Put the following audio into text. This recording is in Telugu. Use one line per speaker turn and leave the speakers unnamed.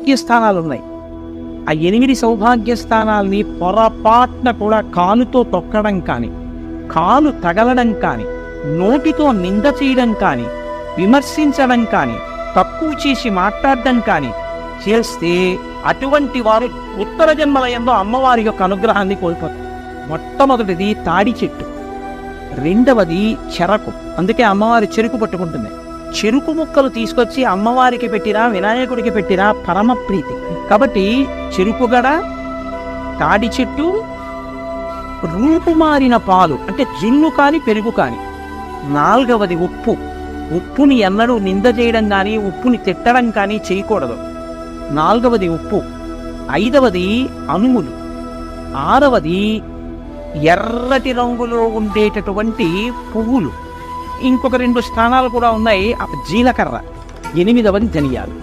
సౌభాగ్య స్థానాలు ఉన్నాయి. ఆ 8 సౌభాగ్య స్థానాల్ని పొరపాటున కూడా కాలుతో తొక్కడం కానీ, కాలు తగలడం కానీ, నోటితో నింద చేయడం కానీ, విమర్శించడం కానీ, తక్కువ చేసి మాట్లాడడం కానీ చేస్తే అటువంటి వారు ఉత్తర జన్మలయంలో అమ్మవారి యొక్క అనుగ్రహాన్ని కోల్పోతారు. మొట్టమొదటిది తాడి చెట్టు, రెండవది చెరకు. అందుకే అమ్మవారి చెరుకు పట్టుకుంటుంది. చెరుకు ముక్కలు తీసుకొచ్చి అమ్మవారికి పెట్టినా వినాయకుడికి పెట్టినా పరమ ప్రీతి. కాబట్టి చెరుకుగడ, తాడి చెట్టు, రూపుమారిన పాలు అంటే జున్ను కానీ పెరుగు కానీ. 4వది ఉప్పు. ఉప్పుని ఎన్నడూ నింద చేయడం కానీ, ఉప్పుని తిట్టడం కానీ చేయకూడదు. 4వది ఉప్పు. 5వది అనుములు. 6వది ఎర్రటి రంగులో ఉండేటటువంటి పువ్వులు. ఇంకొక 2 స్థానాలు కూడా ఉన్నాయి. జీలకర్ర. 8వది ధనియాలు.